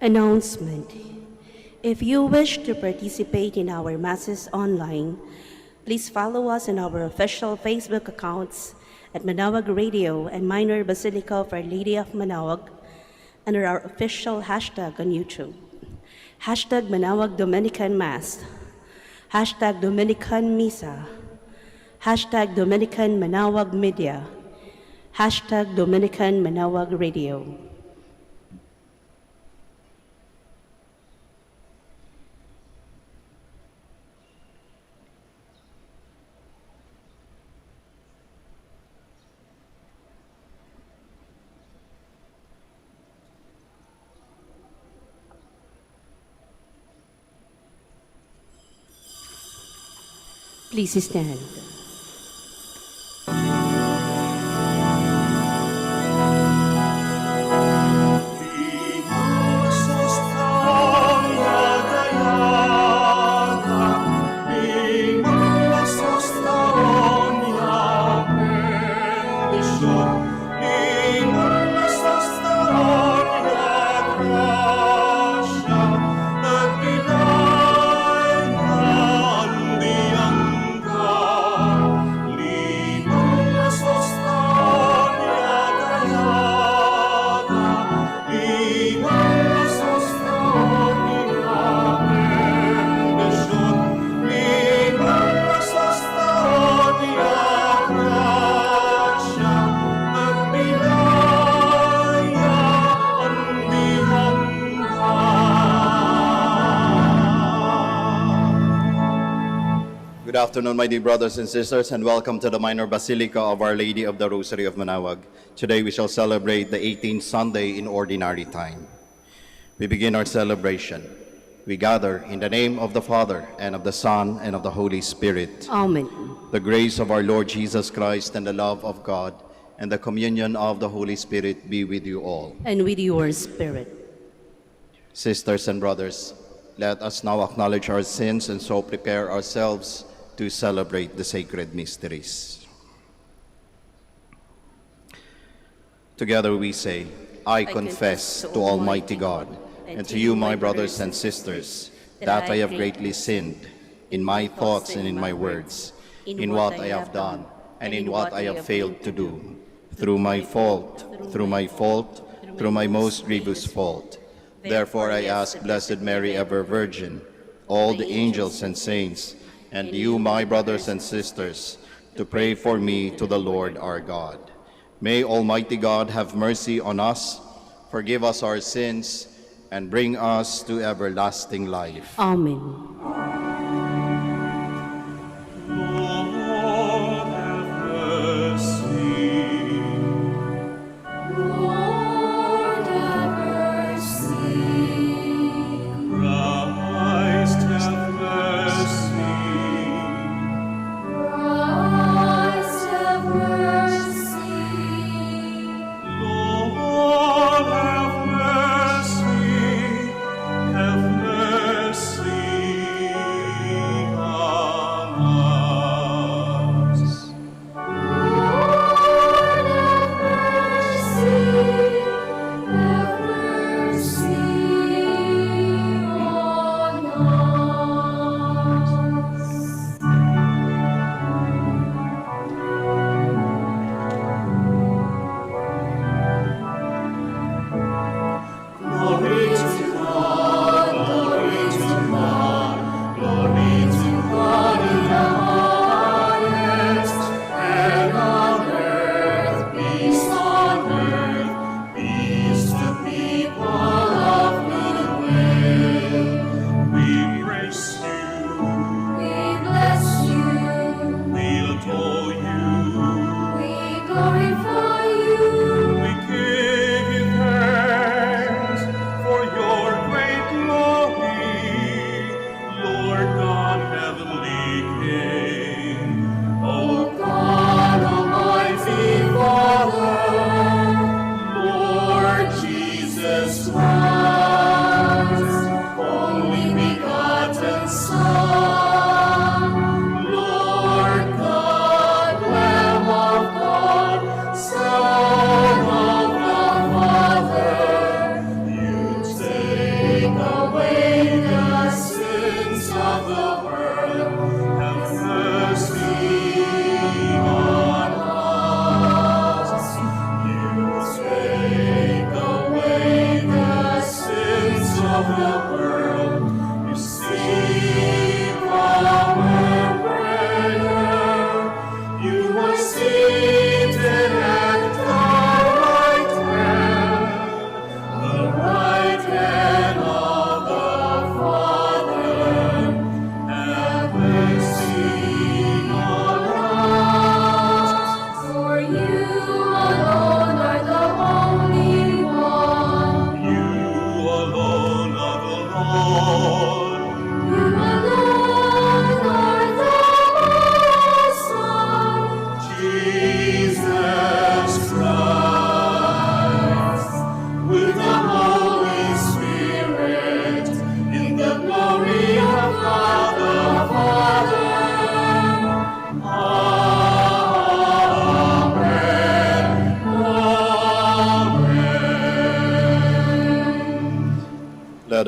Announcement. If you wish to participate in our Masses online, please follow us on our official Facebook accounts at Manaoag Radio and Minor Basilica of Our Lady of Manaoag, under our official hashtag on YouTube. Hashtag Manaoag Dominican Mass. Hashtag Dominican Misa. Hashtag Dominican Manaoag Media. Hashtag Dominican Manaoag Radio. Please stand. Good afternoon, my dear brothers and sisters, and welcome to the Minor Basilica of Our Lady of the Rosary of Manaoag. Today we shall celebrate the 18th Sunday in Ordinary Time. We begin our celebration. We gather in the name of the Father, and of the Son, and of the Holy Spirit. Amen. The grace of our Lord Jesus Christ, and the love of God, and the communion of the Holy Spirit be with you all. And with your spirit. Sisters and brothers, let us now acknowledge our sins and so prepare ourselves to celebrate the sacred mysteries. Together we say, I confess to Almighty God and to you, my brothers and sisters, that I have greatly sinned in my thoughts and in my words, in what I have done and in what I have failed to do, through my most grievous fault. Therefore I ask Blessed Mary, ever Virgin, all the angels and saints, and you, my brothers and sisters, to pray for me to the Lord our God. May Almighty God have mercy on us, forgive us our sins, and bring us to everlasting life. Amen. Have mercy.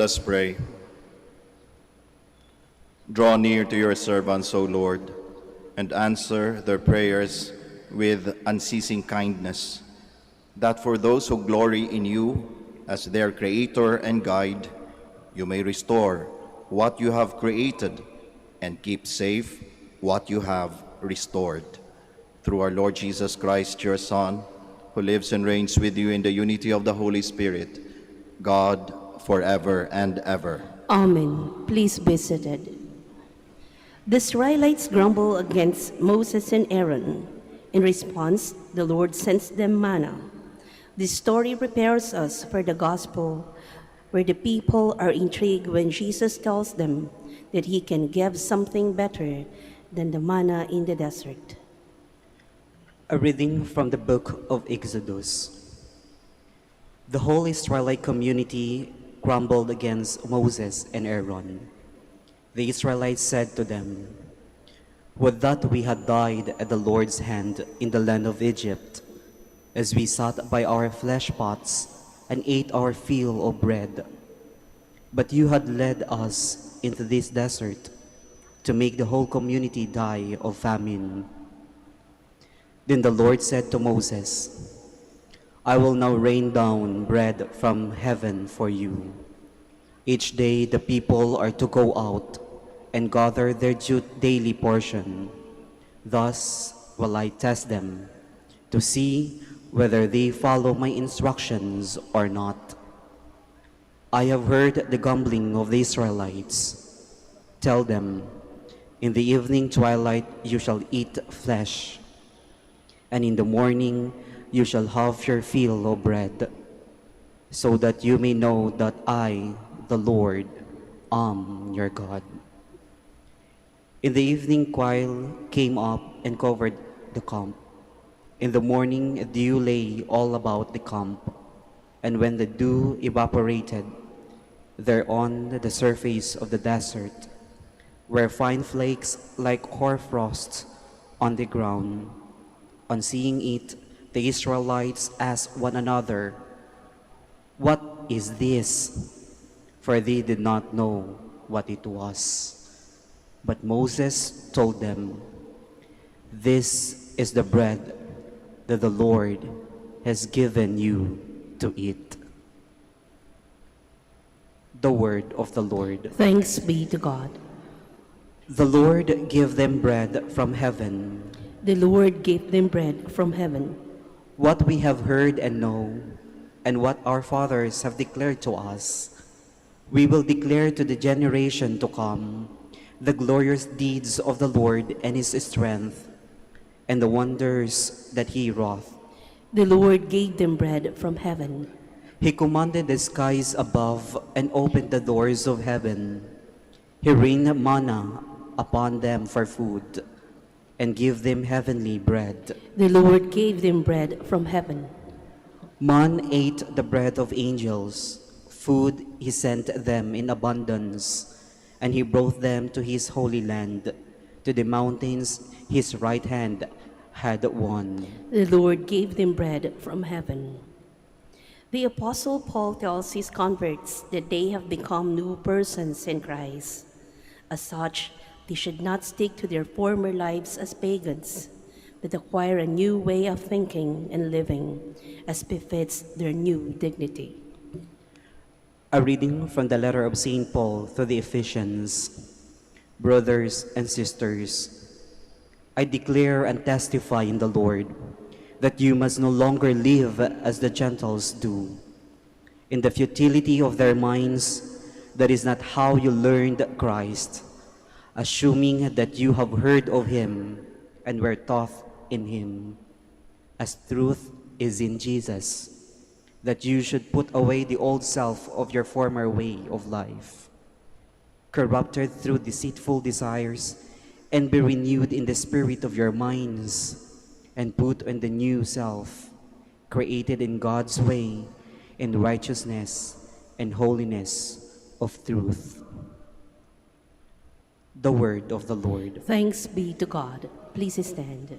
Let us pray. Draw near to your servants, O Lord, and answer their prayers with unceasing kindness, that for those who glory in you as their Creator and Guide, you may restore what you have created and keep safe what you have restored. Through our Lord Jesus Christ, your Son, who lives and reigns with you in the unity of the Holy Spirit, God, forever and ever. Amen. Please be seated. The Israelites grumble against Moses and Aaron. In response, the Lord sends them manna. This story prepares us for the gospel, where the people are intrigued when Jesus tells them that he can give something better than the manna in the desert. A reading from the book of Exodus. The whole Israelite community grumbled against Moses and Aaron. The Israelites said to them, "Would that we had died at the Lord's hand in the land of Egypt, as we sat by our flesh pots and ate our fill of bread. But you had led us into this desert to make the whole community die of famine." Then the Lord said to Moses, "I will now rain down bread from heaven for you. Each day the people are to go out and gather their daily portion. Thus will I test them to see whether they follow my instructions or not. I have heard the grumbling of the Israelites. Tell them, in the evening twilight you shall eat flesh, and in the morning you shall have your fill of bread, so that you may know that I, the Lord, am your God." In the evening quail came up and covered the camp. In the morning dew lay all about the camp, and when the dew evaporated, there on the surface of the desert were fine flakes like hoarfrost on the ground. On seeing it, the Israelites asked one another, "What is this?" For they did not know what it was. But Moses told them, "This is the bread that the Lord has given you to eat." The word of the Lord. Thanks be to God. The Lord gave them bread from heaven. The Lord gave them bread from heaven. What we have heard and know, and what our fathers have declared to us, we will declare to the generation to come the glorious deeds of the Lord and his strength, and the wonders that he wrought. The Lord gave them bread from heaven. He commanded the skies above and opened the doors of heaven. He rained manna upon them for food, and gave them heavenly bread. The Lord gave them bread from heaven. Man ate the bread of angels. Food he sent them in abundance, and he brought them to his holy land, to the mountains his right hand had won. The Lord gave them bread from heaven. The Apostle Paul tells his converts that they have become new persons in Christ. As such, they should not stick to their former lives as pagans, but acquire a new way of thinking and living as befits their new dignity. A reading from the letter of St. Paul to the Ephesians. Brothers and sisters, I declare and testify in the Lord that you must no longer live as the Gentiles do, in the futility of their minds. That is not how you learned Christ, assuming that you have heard of him and were taught in him, as truth is in Jesus, that you should put away the old self of your former way of life, corrupted through deceitful desires, and be renewed in the spirit of your minds, and put on the new self, created in God's way, in righteousness and holiness of truth. The word of the Lord. Thanks be to God. Please stand.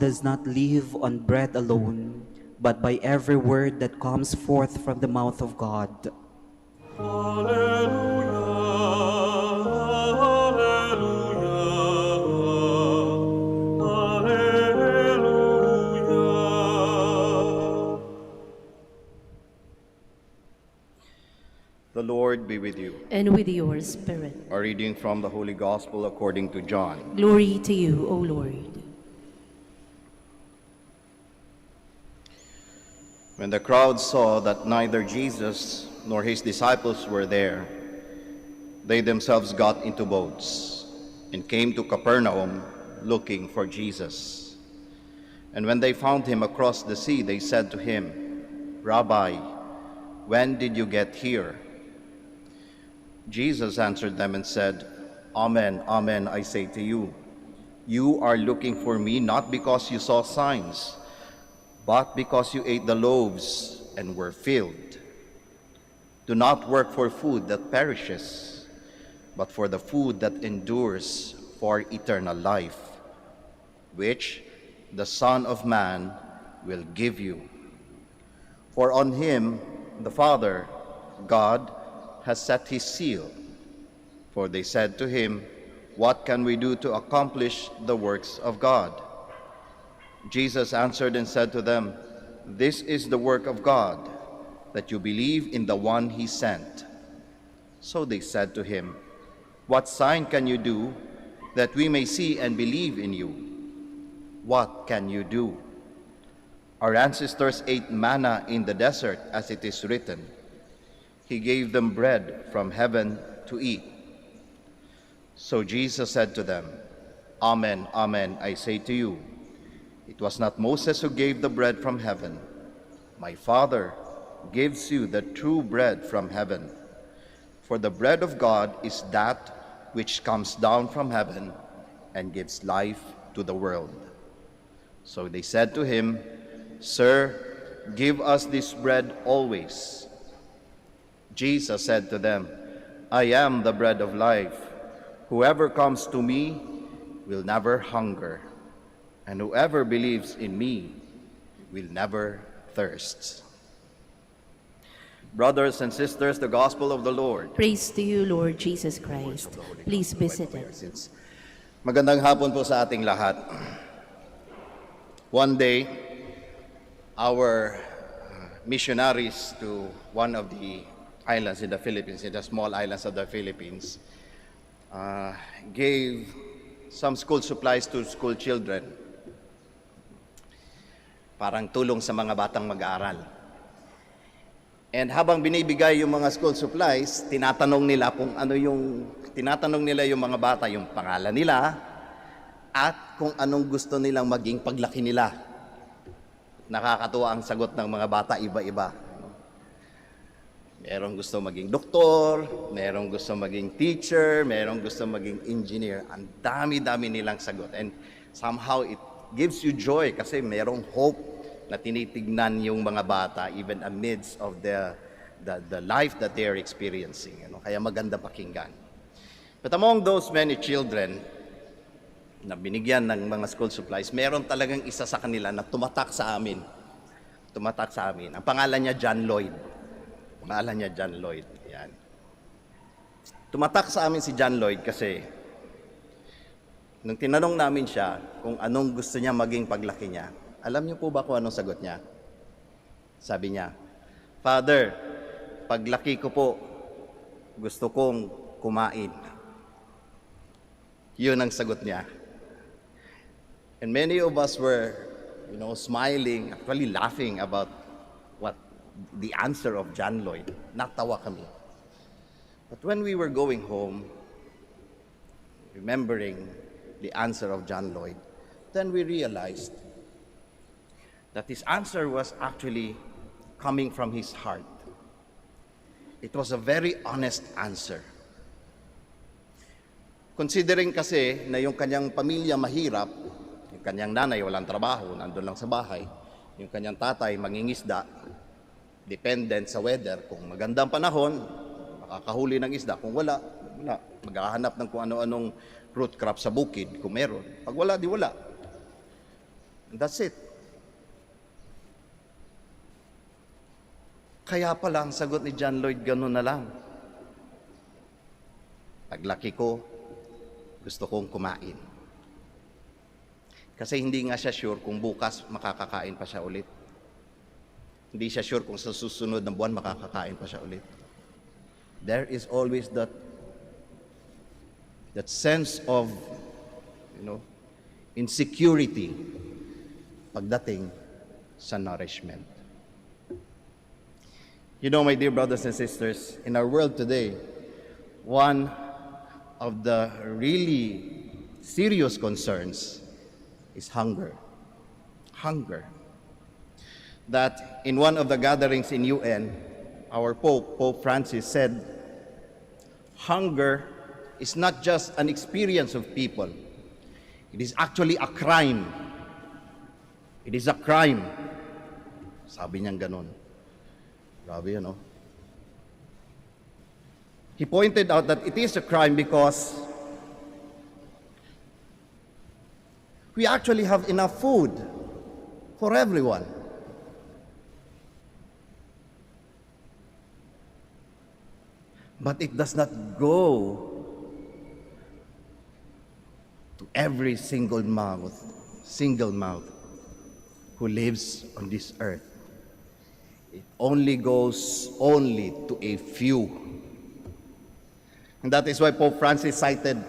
does not live on bread alone, but by every word that comes forth from the mouth of God. The Lord be with you. And with your spirit. A reading from the Holy Gospel according to John. Glory to you, O Lord. When the crowd saw that neither Jesus nor his disciples were there, they themselves got into boats and came to Capernaum looking for Jesus. And when they found him across the sea, they said to him, "Rabbi, when did you get here?" Jesus answered them and said, "Amen, amen, I say to you, you are looking for me not because you saw signs, but because you ate the loaves and were filled. Do not work for food that perishes, but for the food that endures for eternal life, which the Son of Man will give you. For on him the Father, God, has set his seal." For they said to him, "What can we do to accomplish the works of God?" Jesus answered and said to them, "This is the work of God, that you believe in the one he sent." So they said to him, "What sign can you do that we may see and believe in you? What can you do? Our ancestors ate manna in the desert, as it is written, he gave them bread from heaven to eat." So Jesus said to them, "Amen, amen, I say to you, it was not Moses who gave the bread from heaven. My Father gives you the true bread from heaven. For the bread of God is that which comes down from heaven and gives life to the world." So they said to him, "Sir, give us this bread always." Jesus said to them, "I am the bread of life. Whoever comes to me will never hunger, and whoever believes in me will never thirst." Brothers and sisters, the gospel of the Lord. Praise to you, Lord Jesus Christ. Please be seated. Magandang hapon po sa ating lahat. One day, our missionaries to one of the islands in the Philippines, in the small islands of the Philippines, gave some school supplies to school children. Parang tulong sa mga batang mag-aaral. And habang binibigay yung mga school supplies, tinatanong nila yung mga bata yung pangalan nila at kung anong gusto nilang maging paglaki nila. Nakakatuwa ang sagot ng mga bata, iba-iba. Merong gusto maging doktor, merong gusto maging teacher, merong gusto maging engineer. Ang dami-dami nilang sagot. And somehow it gives you joy kasi merong hope na tinitignan yung mga bata even amidst of the life that they are experiencing. Kaya maganda pakinggan. But among those many children na binigyan ng mga school supplies, meron talagang isa sa kanila na tumatak sa amin. Ang pangalan niya John Lloyd. Yan. Tumatak sa amin si John Lloyd kasi nung tinanong namin siya kung anong gusto niya maging paglaki niya, alam niyo po ba kung anong sagot niya? Sabi niya, "Father, paglaki ko po, gusto kong kumain." Yun ang sagot niya. And many of us were, smiling, actually laughing about what the answer of John Lloyd. Natawa kami. But when we were going home, remembering the answer of John Lloyd, then we realized that his answer was actually coming from his heart. It was a very honest answer. Considering kasi na yung kanyang pamilya mahirap, yung kanyang nanay walang trabaho, nandun lang sa bahay, yung kanyang tatay mangingisda, dependent sa weather. Kung magandang panahon, makakahuli ng isda. Kung wala. Maghahanap ng kung ano-anong root crop sa bukid, kung meron. Pag wala, di wala. That's it. Kaya pala ang sagot ni John Lloyd ganun na lang. Paglaki ko, gusto kong kumain. Kasi hindi nga siya sure kung bukas makakakain pa siya ulit. Hindi siya sure kung sa susunod na buwan makakakain pa siya ulit. There is always that sense of, insecurity pagdating sa nourishment. You know, my dear brothers and sisters, in our world today, one of the really serious concerns is hunger. Hunger. That in one of the gatherings in UN, our Pope Francis, said, hunger is not just an experience of people. It is actually a crime. It is a crime. Sabi niyang ganun. Grabe, He pointed out that it is a crime because we actually have enough food for everyone. But it does not go to every single mouth who lives on this earth. It only goes to a few. And that is why Pope Francis cited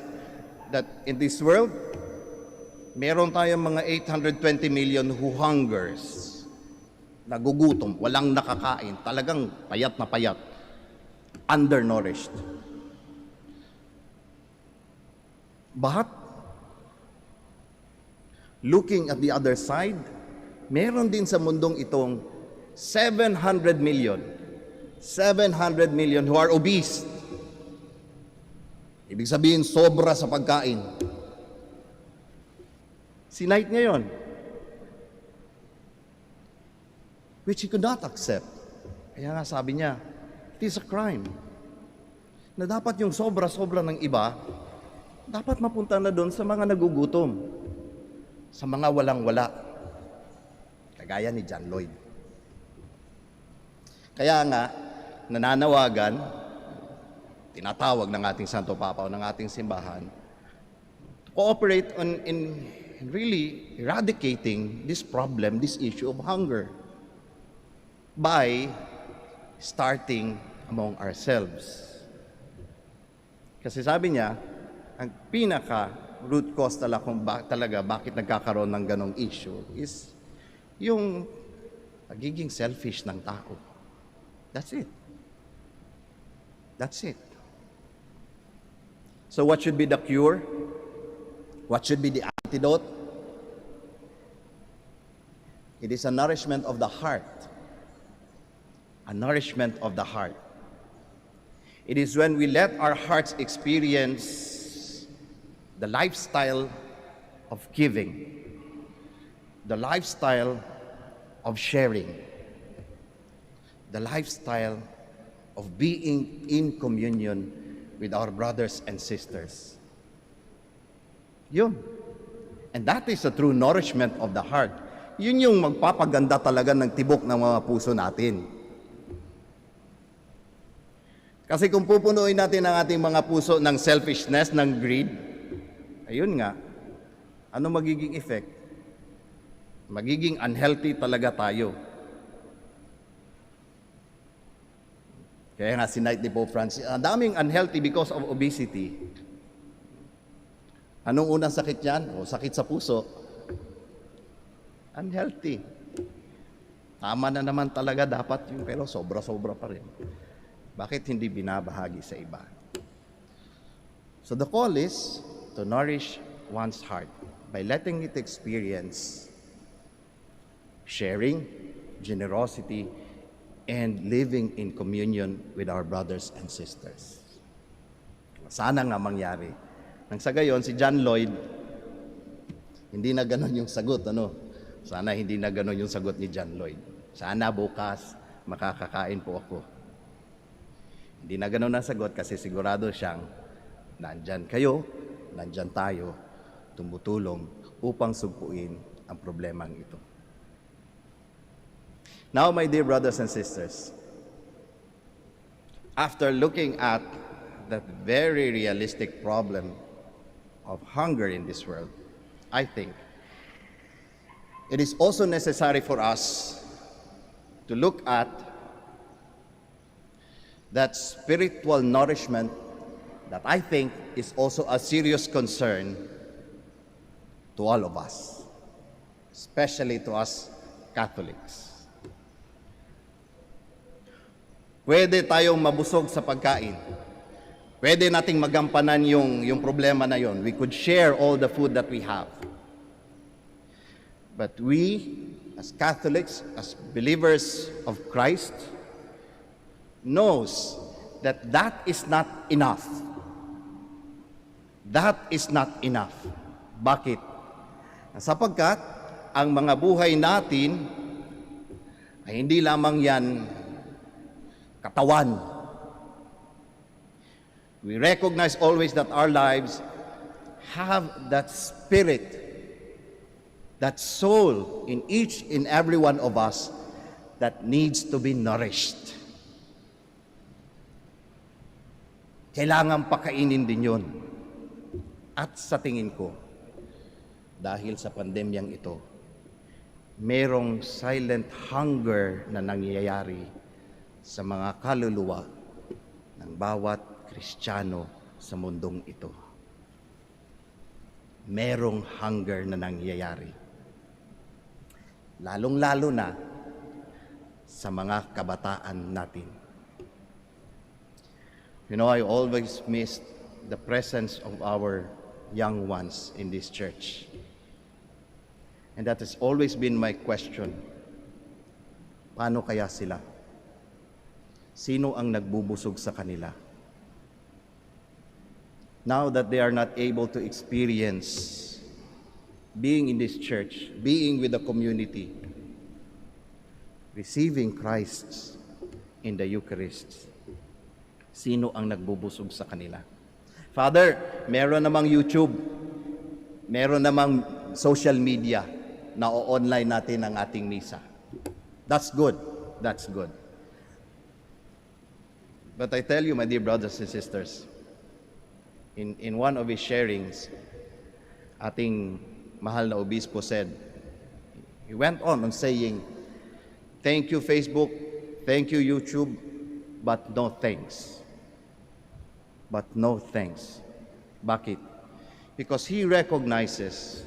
that in this world, meron tayong mga 820 million who hungers, nagugutom, walang nakakain, talagang payat na payat, undernourished. But, looking at the other side, meron din sa mundong itong 700 million who are obese. Ibig sabihin, sobra sa pagkain. Sinight niya yun. Which he could not accept. Kaya nga sabi niya, it is a crime. Na dapat yung sobra-sobra ng iba, dapat mapunta na doon sa mga nagugutom. Sa mga walang-wala. Kagaya ni John Lloyd. Kaya nga, nananawagan, tinatawag ng ating Santo Papa o ng ating simbahan, to cooperate in really eradicating this problem, this issue of hunger, by starting among ourselves. Kasi sabi niya, ang pinaka-root cause talaga bakit nagkakaroon ng ganong issue is yung pagiging selfish ng tao. That's it. That's it. So what should be the cure? What should be the antidote? It is a nourishment of the heart. A nourishment of the heart. It is when we let our hearts experience the lifestyle of giving, the lifestyle of sharing, the lifestyle of being in communion with our brothers and sisters. Yun. And that is the true nourishment of the heart. Yun yung magpapaganda talaga ng tibok ng mga puso natin. Kasi kung pupunuin natin ang ating mga puso ng selfishness, ng greed, ayun nga, ano magiging effect? Magiging unhealthy talaga tayo. Kaya nga sinight ni Pope Francis, ang daming unhealthy because of obesity. Anong unang sakit yan? Sakit sa puso. Unhealthy. Tama na naman talaga dapat yung, pero sobra-sobra pa rin. Bakit hindi binabahagi sa iba? So the call is to nourish one's heart by letting it experience sharing, generosity, and living in communion with our brothers and sisters. Sana nga mangyari. Nang sa gayon, si John Lloyd, hindi na ganon yung sagot, Sana hindi na ganon yung sagot ni John Lloyd. Sana bukas, makakakain po ako. Hindi na ganon ang sagot kasi sigurado siyang nandyan kayo, nandyan tayo, tumutulong upang sugpuin ang problemang ito. Now, my dear brothers and sisters, after looking at that very realistic problem of hunger in this world, I think it is also necessary for us to look at that spiritual nourishment that I think is also a serious concern to all of us, especially to us Catholics. Pwede tayong mabusog sa pagkain. Pwede nating magampanan yung problema na yon. We could share all the food that we have. But we, as Catholics, as believers of Christ, knows that that is not enough. That is not enough. Bakit? Sapagkat ang mga buhay natin ay hindi lamang yan katawan. We recognize always that our lives have that spirit, that soul in each and every one of us that needs to be nourished. Kailangan pakainin din yun. At sa tingin ko, dahil sa pandemyang ito, merong silent hunger na nangyayari sa mga kaluluwa ng bawat Kristiyano sa mundong ito. Merong hunger na nangyayari. Lalong-lalo na sa mga kabataan natin. You know, I always miss the presence of our young ones in this church. And that has always been my question. Paano kaya sila? Sino ang nagbubusog sa kanila? Now that they are not able to experience being in this church, being with the community, receiving Christ in the Eucharist, sino ang nagbubusog sa kanila? Father, meron namang YouTube, meron namang social media na o-online natin ang ating misa. That's good. That's good. But I tell you, my dear brothers and sisters, in one of his sharings, ating mahal na obispo said, he went on saying, thank you Facebook, thank you YouTube, but no thanks. But no thanks. Bakit? Because he recognizes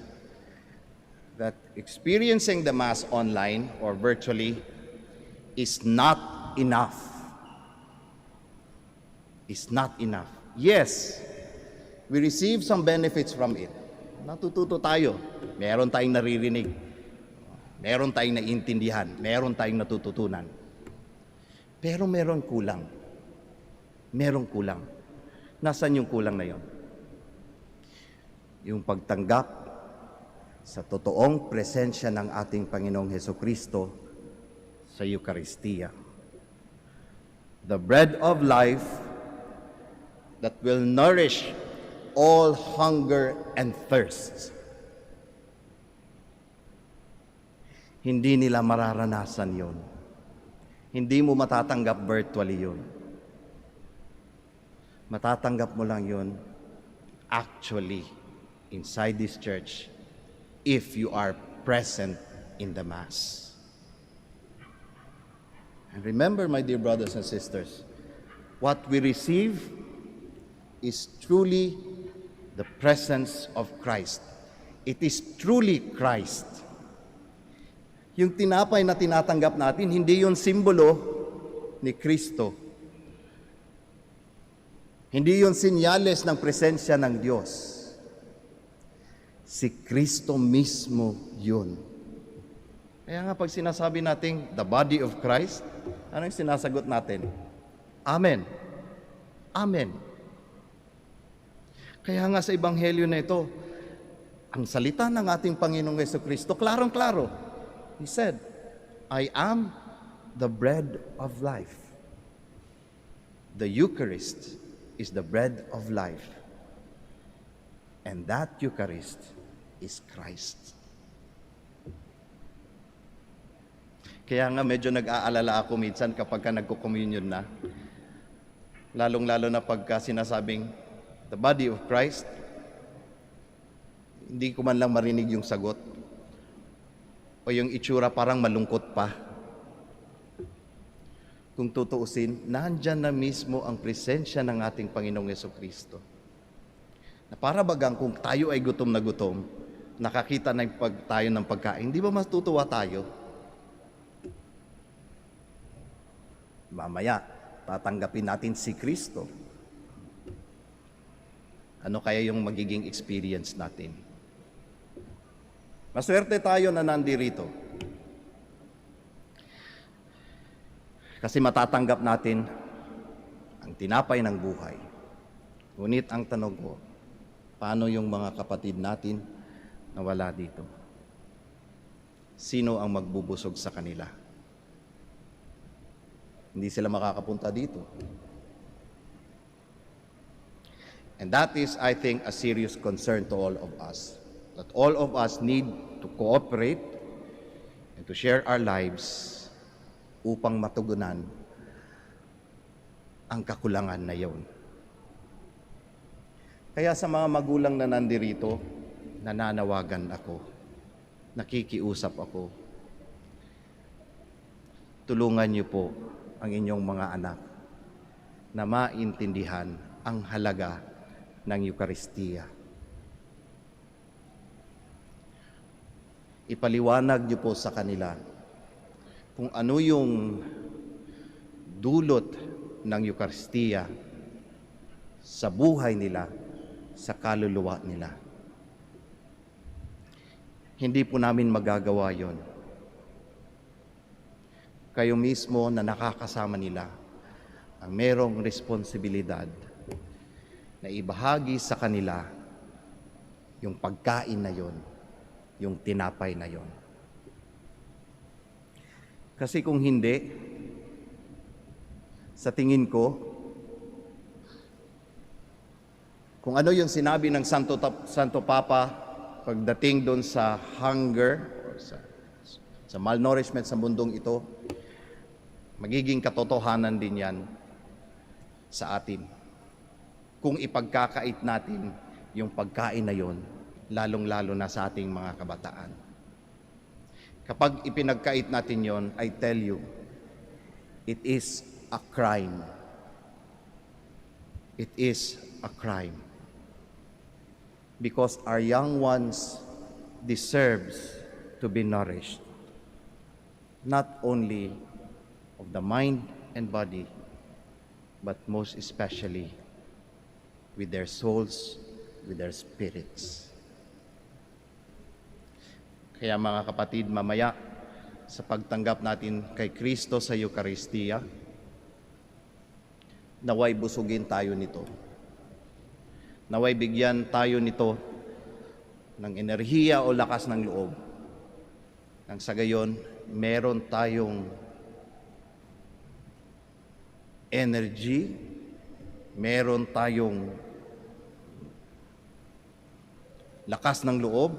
that experiencing the Mass online or virtually is not enough. Is not enough. Yes, we receive some benefits from it. Natututo tayo. Meron tayong naririnig. Meron tayong naiintindihan. Meron tayong natututunan. Pero meron kulang. Meron kulang. Nasaan yung kulang na yon? Yung pagtanggap sa totoong presensya ng ating Panginoong Hesukristo sa Eucharistia. The bread of life that will nourish all hunger and thirst. Hindi nila mararanasan yon. Hindi mo matatanggap virtually yon. Matatanggap mo lang yon actually inside this church if you are present in the Mass. And remember, my dear brothers and sisters, what we receive is truly the presence of Christ. It is truly Christ. Yung tinapay na tinatanggap natin, hindi yung simbolo ni Kristo. Hindi yung sinyales ng presensya ng Diyos. Si Kristo mismo yun. Kaya nga pag sinasabi natin, the body of Christ, ano yung sinasagot natin? Amen. Amen. Kaya nga sa Ebanghelyo na ito, ang salita ng ating Panginoong Jesucristo, klarong-klaro. He said, I am the bread of life. The Eucharist is the bread of life. And that Eucharist is Christ. Kaya nga medyo nag-aalala ako minsan kapag ka nagko-communion na. Lalong-lalo na pagka sinasabing, the body of Christ, hindi ko man lang marinig yung sagot. O yung itsura parang malungkot pa. Kung tutuusin, nandyan na mismo ang presensya ng ating Panginoong Jesucristo. Na para bagang kung tayo ay gutom na gutom, nakakita na tayo ng pagkain, di ba matutuwa tayo? Mamaya, tatanggapin natin si Kristo. Ano kaya yung magiging experience natin? Maswerte tayo na nandirito. Kasi matatanggap natin ang tinapay ng buhay. Ngunit ang tanong ko, paano yung mga kapatid natin na wala dito? Sino ang magbubusog sa kanila? Hindi sila makakapunta dito. And that is, I think, a serious concern to all of us. That all of us need to cooperate and to share our lives upang matugunan ang kakulangan na yon. Kaya sa mga magulang na nandirito, nananawagan ako, nakikiusap ako. Tulungan niyo po ang inyong mga anak na maintindihan ang halaga ng Eucharistiya. Ipaliwanag niyo po sa kanila kung ano yung dulot ng Eucharistiya sa buhay nila, sa kaluluwa nila. Hindi po namin magagawa yon. Kayo mismo na nakakasama nila ang merong responsibilidad na ibahagi sa kanila yung pagkain na yon, yung tinapay na yon. Kasi kung hindi, sa tingin ko, kung ano yung sinabi ng Santo Papa pagdating doon sa hunger, or sa malnourishment sa mundong ito, magiging katotohanan din yan sa atin. Kung ipagkakait natin yung pagkain na yon, lalong-lalo na sa ating mga kabataan. Kapag ipinagkait natin yon, I tell you, it is a crime. It is a crime. Because our young ones deserves to be nourished. Not only of the mind and body, but most especially with their souls, with their spirits. Kaya mga kapatid, mamaya sa pagtanggap natin kay Kristo sa Eucharistiya, naway busugin tayo nito. Naway bigyan tayo nito ng enerhiya o lakas ng loob. Nang sa gayon, meron tayong energy, meron tayong lakas ng loob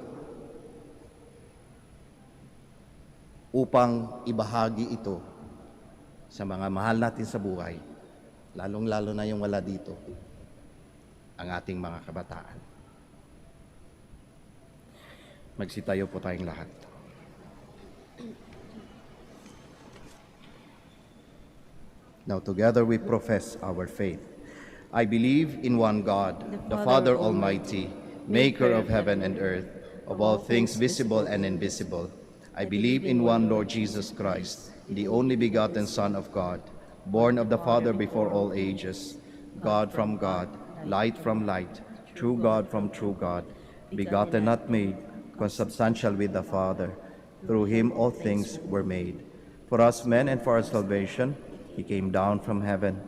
upang ibahagi ito sa mga mahal natin sa buhay, lalong-lalo na yung wala dito, ang ating mga kabataan. Magsitayo po tayong lahat. Now together we profess our faith. I believe in one God, the Father Almighty, maker of heaven and earth, of all things visible and invisible. I believe in one Lord Jesus Christ, the only begotten Son of God, born of the Father before all ages, God from God, light from light, true God from true God, begotten not made, consubstantial with the Father. Through him all things were made. For us men and for our salvation, he came down from heaven,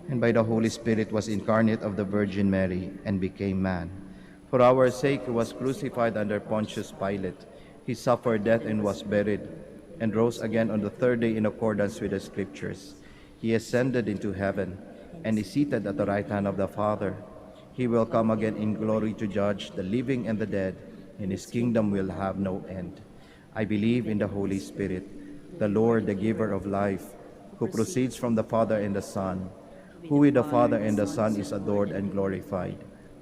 and by the Holy Spirit was incarnate of the Virgin Mary, and became man. For our sake he was crucified under Pontius Pilate. He suffered death and was buried, and rose again on the third day in accordance with the Scriptures. He ascended into heaven, and is seated at the right hand of the Father. He will come again in glory to judge the living and the dead, and his kingdom will have no end. I believe in the Holy Spirit, the Lord, the giver of life, who proceeds from the Father and the Son, who with the Father and the Son is adored and glorified,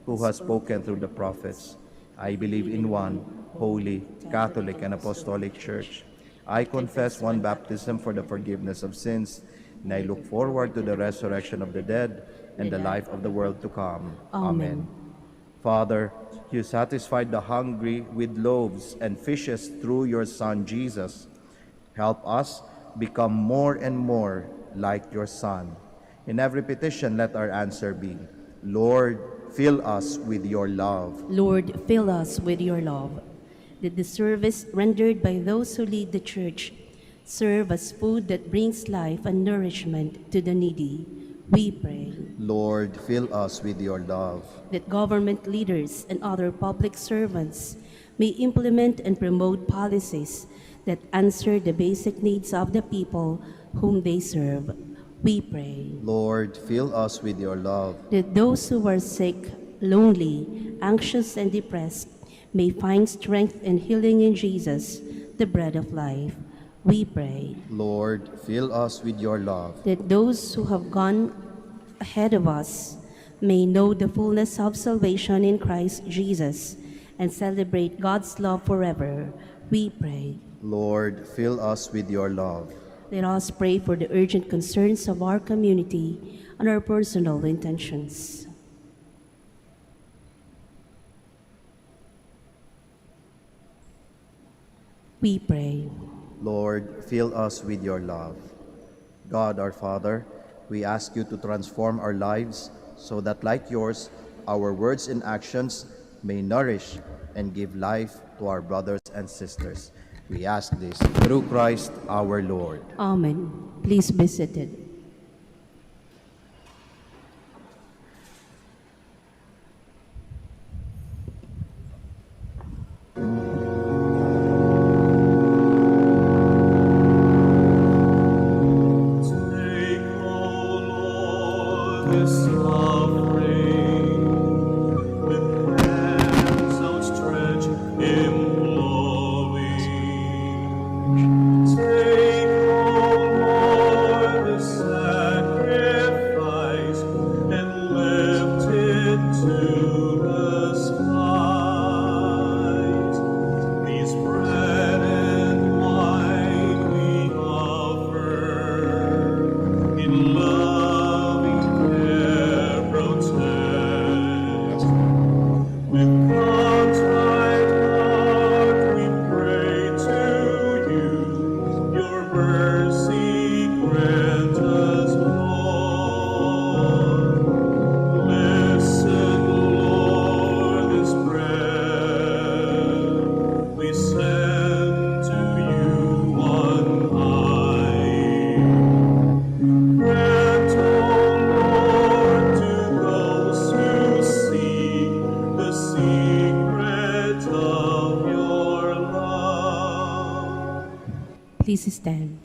who has spoken through the prophets. I believe in one holy, Catholic, and Apostolic Church. I confess one baptism for the forgiveness of sins, and I look forward to the resurrection of the dead and the life of the world to come. Amen. Father, you satisfied the hungry with loaves and fishes through your Son, Jesus. Help us become more and more like your Son. In every petition, let our answer be, Lord, fill us with your love. Lord, fill us with your love, that the service rendered by those who lead the Church serve as food that brings life and nourishment to the needy. We pray. Lord, fill us with your love. That government leaders and other public servants may implement and promote policies that answer the basic needs of the people whom they serve. We pray. Lord, fill us with your love. That those who are sick, lonely, anxious, and depressed may find strength and healing in Jesus, the bread of life. We pray. Lord, fill us with your love. That those who have gone ahead of us may know the fullness of salvation in Christ Jesus and celebrate God's love forever. We pray. Lord, fill us with your love. Let us pray for the urgent concerns of our community and our personal intentions. We pray. Lord, fill us with your love. God, our Father, we ask you to transform our lives so that, like yours, our words and actions may nourish and give life to our brothers and sisters. We ask this through Christ our Lord. Amen. Please be seated. Please stand.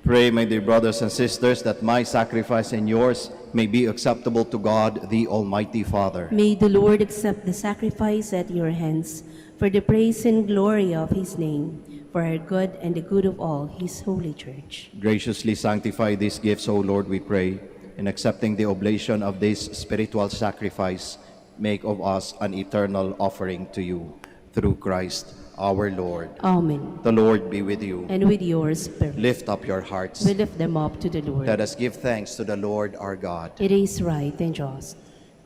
Pray, my dear brothers and sisters, that my sacrifice and yours may be acceptable to God, the Almighty Father. May the Lord accept the sacrifice at your hands for the praise and glory of his name, for our good and the good of all his holy church. Graciously sanctify these gifts, O Lord, we pray. In accepting the oblation of this spiritual sacrifice, make of us an eternal offering to you. Through Christ our Lord. Amen. The Lord be with you. And with your spirit. Lift up your hearts. We lift them up to the Lord. Let us give thanks to the Lord our God. It is right and just.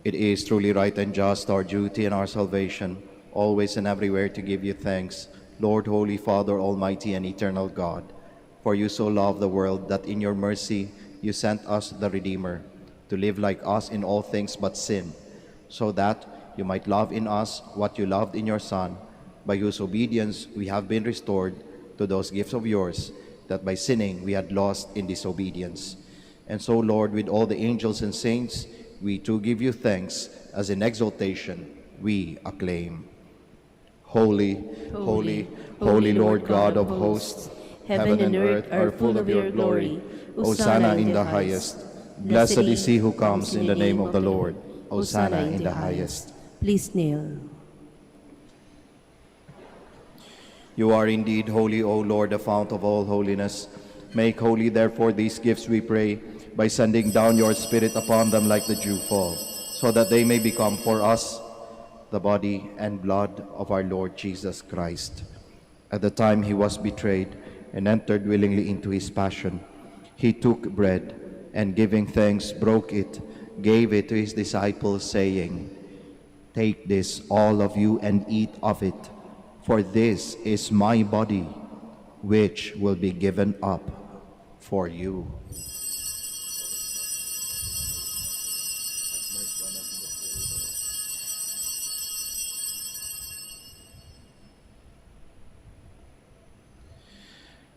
It is truly right and just, our duty and our salvation, always and everywhere to give you thanks, Lord, Holy Father, Almighty and eternal God. For you so loved the world that in your mercy you sent us the Redeemer, to live like us in all things but sin, so that you might love in us what you loved in your Son, by whose obedience we have been restored to those gifts of yours, that by sinning we had lost in disobedience. And so, Lord, with all the angels and saints, we too give you thanks, as in exaltation we acclaim. Holy, holy, holy Lord God of hosts, heaven and earth are full of your glory. Hosanna in the highest. Blessed is he who comes in the name of the Lord. Hosanna in the highest. Please kneel. You are indeed holy, O Lord, the fount of all holiness. Make holy, therefore, these gifts, we pray, by sending down your Spirit upon them like the dewfall, so that they may become for us the body and blood of our Lord Jesus Christ. At the time he was betrayed and entered willingly into his passion, he took bread and, giving thanks, broke it, gave it to his disciples, saying, "Take this, all of you, and eat of it, for this is my body, which will be given up for you."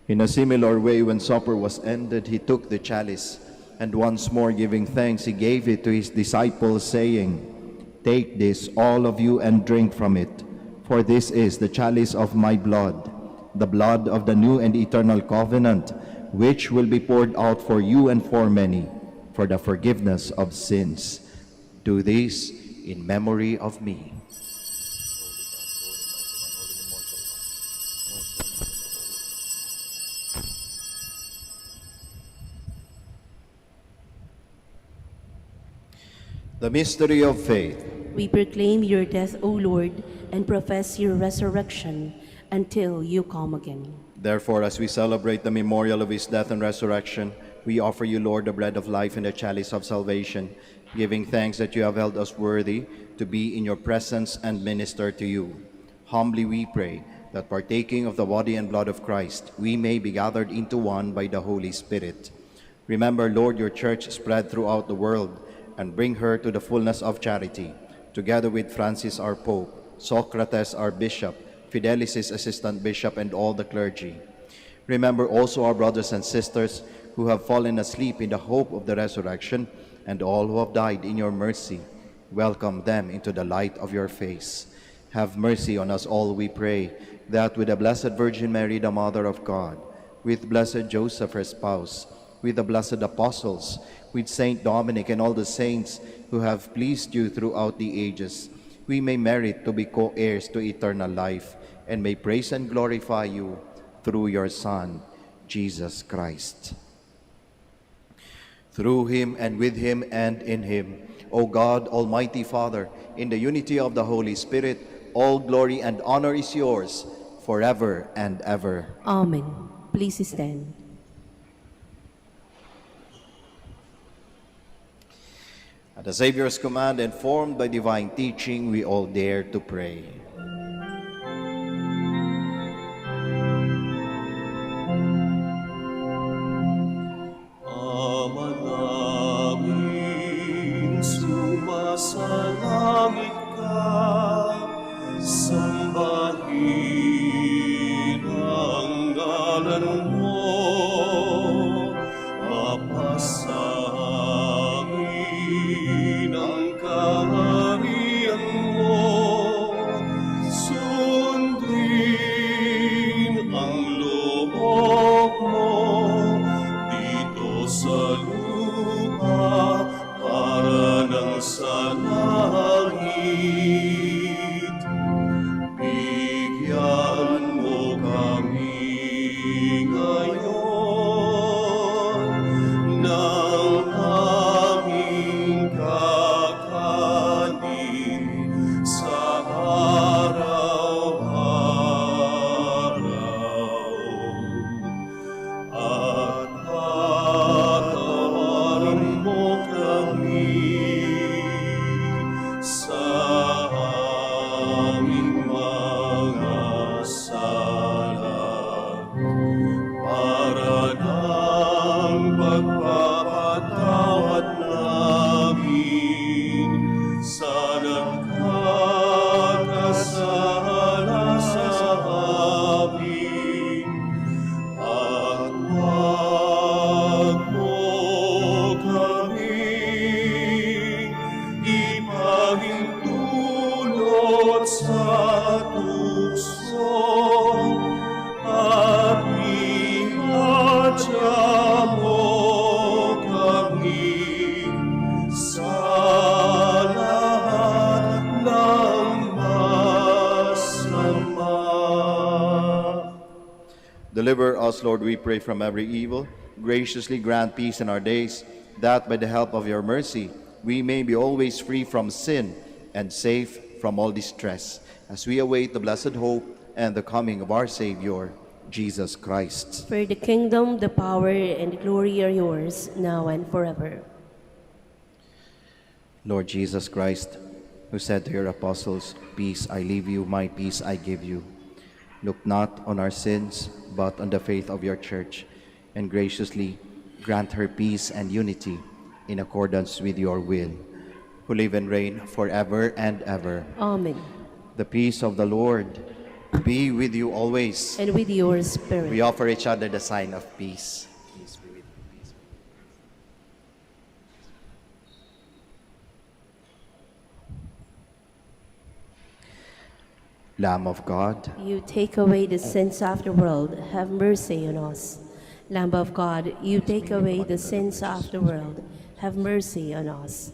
In a similar way, when supper was ended, he took the chalice, and once more giving thanks, he gave it to his disciples, saying, "Take this, all of you, and drink from it, for this is the chalice of my blood, the blood of the new and eternal covenant, which will be poured out for you and for many, for the forgiveness of sins. Do this in memory of me." The mystery of faith. We proclaim your death, O Lord, and profess your resurrection until you come again. Therefore, as we celebrate the memorial of his death and resurrection, we offer you, Lord, the bread of life and the chalice of salvation, giving thanks that you have held us worthy to be in your presence and minister to you. Humbly we pray that, partaking of the body and blood of Christ, we may be gathered into one by the Holy Spirit. Remember, Lord, your church spread throughout the world, and bring her to the fullness of charity, together with Francis our Pope, Socrates our Bishop, Fidelis his Assistant Bishop, and all the clergy. Remember also our brothers and sisters who have fallen asleep in the hope of the resurrection, and all who have died in your mercy. Welcome them into the light of your face. Have mercy on us all, we pray, that with the Blessed Virgin Mary, the Mother of God, with Blessed Joseph, her spouse, with the blessed apostles, with Saint Dominic and all the saints who have pleased you throughout the ages, we may merit to be co-heirs to eternal life, and may praise and glorify you through your Son, Jesus Christ. Through him, and with him, and in him, O God, Almighty Father, in the unity of the Holy Spirit, all glory and honor is yours forever and ever. Amen. Please stand. At the Savior's command, and formed by divine teaching, we all dare to pray. Ama namin, sumasalangit ka, sambahin ang ngalan mo, mapasamin ang kaharian mo, sundin ang loob mo dito sa lupa para nang sa langit. Bigyan mo kami ngayon ng aming kakanin sa araw-araw. At patawarin mo kami sa aming mga sala, para ng pagpapatawad namin sa nagkakasala sa amin. At huwag mo kaming ipahintulot sa tukso, at ihadya mo kami sa lahat ng masama. Deliver us, Lord, we pray, from every evil. Graciously grant peace in our days, that by the help of your mercy we may be always free from sin and safe from all distress, as we await the blessed hope and the coming of our Savior, Jesus Christ. For the kingdom, the power, and the glory are yours, now and forever. Lord Jesus Christ, who said to your apostles, "Peace I leave you, my peace I give you," look not on our sins, but on the faith of your church, and graciously grant her peace and unity in accordance with your will, who live and reign forever and ever. Amen. The peace of the Lord be with you always. And with your spirit. We offer each other the sign of peace. Peace be with you. Peace. Lamb of God, You take away the sins of the world, have mercy on us. Lamb of God, you take away the sins of the world, have mercy on us.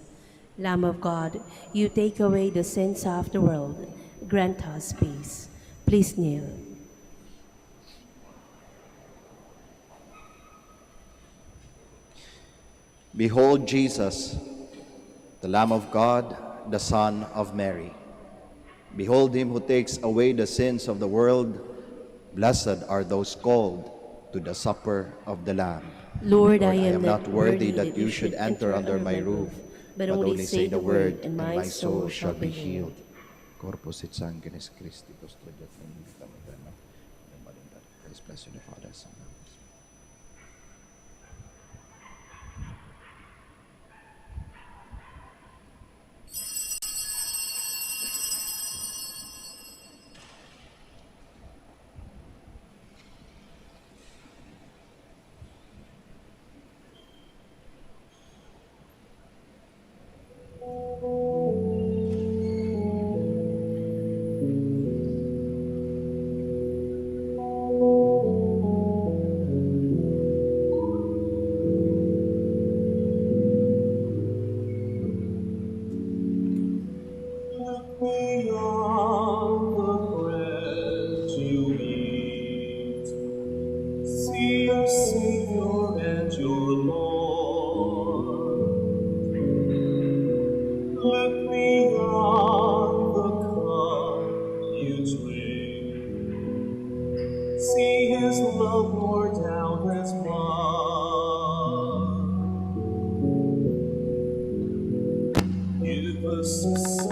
Lamb of God, you take away the sins of the world, grant us peace. Please kneel. behold Jesus, the Lamb of God, the Son of Mary. Behold him who takes away the sins of the world. Blessed are those called to the supper of the Lamb. Lord, I am not worthy that you should enter under my roof, but only say the word, and my soul shall be healed. Corpus et sanguinis Christi, custodiat in vita eterna. Praise, bless you, the Father, Son, and Holy Spirit. We are the bread to eat. See your Savior and your Lord. Let me on the cup you drink. See his love poured out as blood. Give us a sign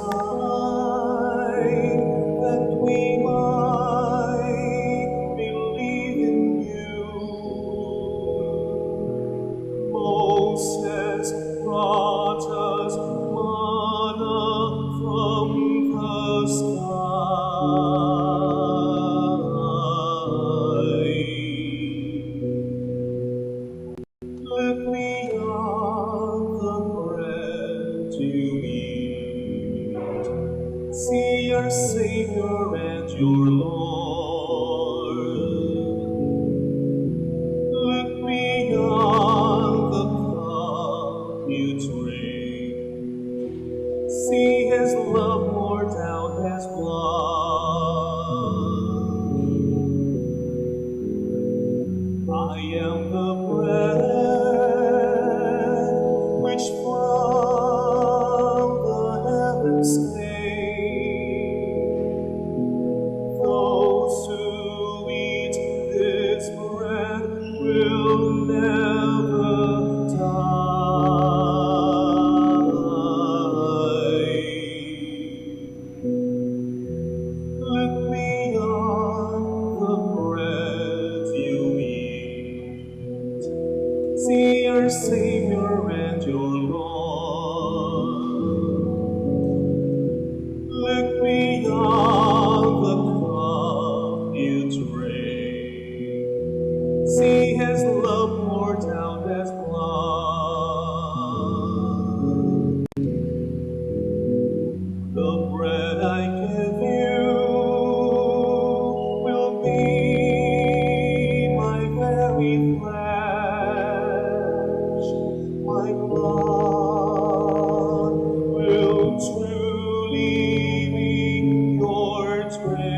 that we might believe in you. Moses brought us manna from the sky. Let me on the bread to eat. See your Savior and your Lord. Let me on the cup you drink. See his love poured out as blood. I am the bread which from the heavens came. Those who eat this bread will never die. Let me on the bread you eat. See your Savior and your Lord. Let me on the cup you drink. See his love poured out as blood. The bread I give you will be my very flesh. My blood will truly be your drink.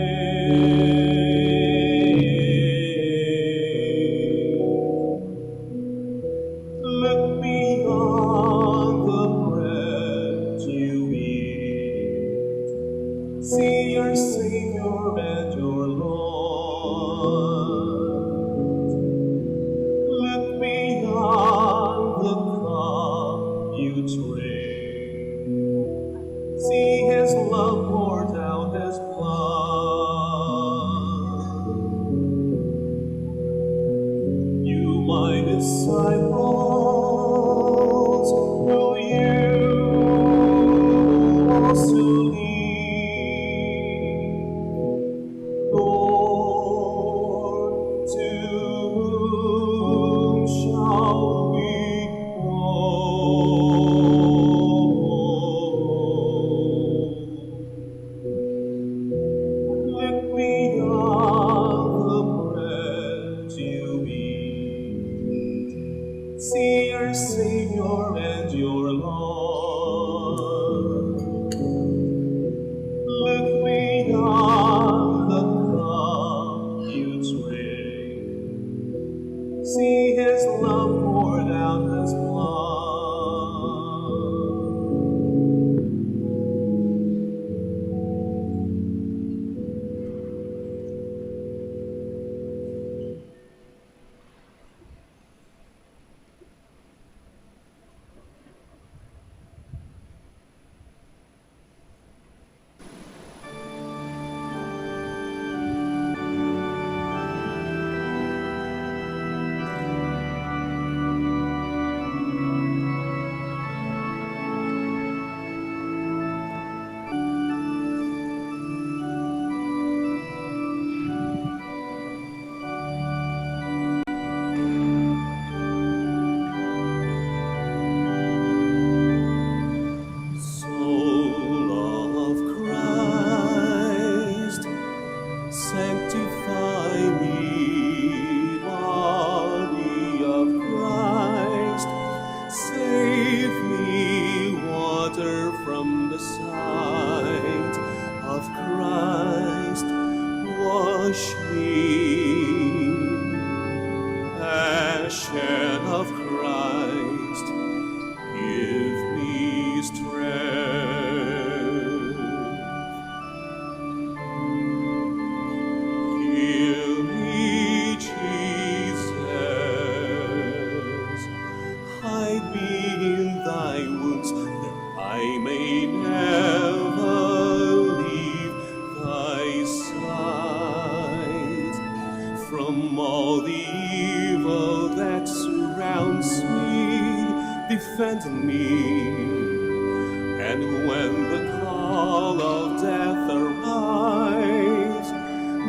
Sanctify me, body of Christ. Save me, water from the sight of Christ. Wash me, Passion of Christ. Give me strength. Heal me, Jesus. Hide me in thy wounds, that I may never leave thy sight. From all the evil that surrounds me, defend me. And when the call of death arrives,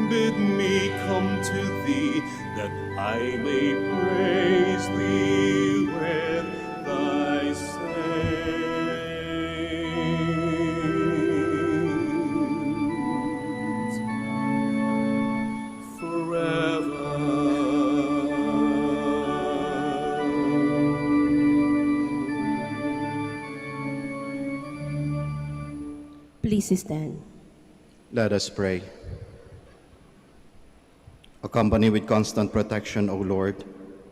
bid me come to thee, that I may praise thee with thy saints forever. Please stand. Let us pray. Accompany with constant protection, O Lord,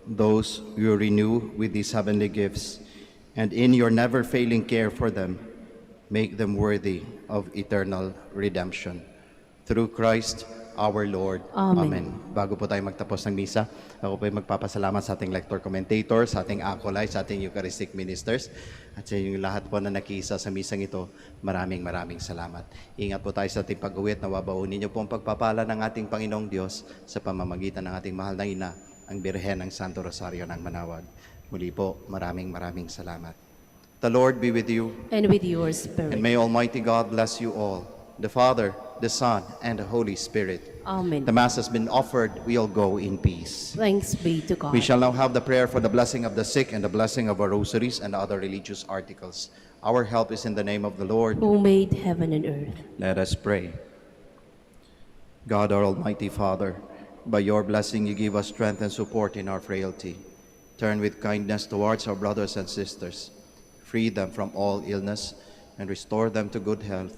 those you renew with these heavenly gifts, and in your never-failing care for them, make them worthy of eternal redemption. Through Christ our Lord. Amen. Bago po tayo magtapos ng misa, ako po ay magpapasalamat sa ating lector-commentator, sa ating acolytes, sa ating Eucharistic ministers, at sa inyong lahat po na nakiisa sa misang ito. Maraming salamat. Ingat po tayo sa ating pag-uwi at nawabaonin niyo po ang pagpapala ng ating Panginoong Diyos sa pamamagitan ng ating mahal na ina, ang Birhen ng Santo Rosario ng Manaoag. Muli po, maraming salamat. The Lord be with you, And with your spirit. and may Almighty God bless you all, the Father, the Son, and the Holy Spirit. Amen. The Mass has been offered. We'll go in peace. Thanks be to God. We shall now have the prayer for the blessing of the sick and the blessing of our rosaries and other religious articles. Our help is in the name of the Lord. Who made heaven and earth. Let us pray. God, our Almighty Father, by your blessing you give us strength and support in our frailty. Turn with kindness towards our brothers and sisters. Free them from all illness and restore them to good health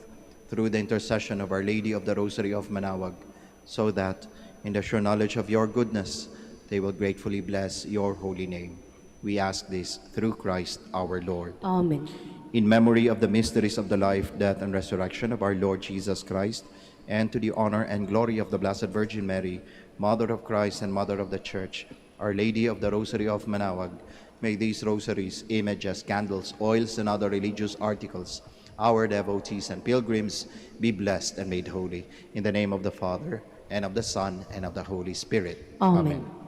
through the intercession of Our Lady of the Rosary of Manaoag, so that, in the sure knowledge of your goodness, they will gratefully bless your holy name. We ask this through Christ our Lord. Amen. In memory of the mysteries of the life, death, and resurrection of our Lord Jesus Christ, and to the honor and glory of the Blessed Virgin Mary, Mother of Christ and Mother of the Church, Our Lady of the Rosary of Manaoag, may these rosaries, images, candles, oils, and other religious articles, our devotees and pilgrims, be blessed and made holy. In the name of the Father, and of the Son, and of the Holy Spirit. Amen. Beautiful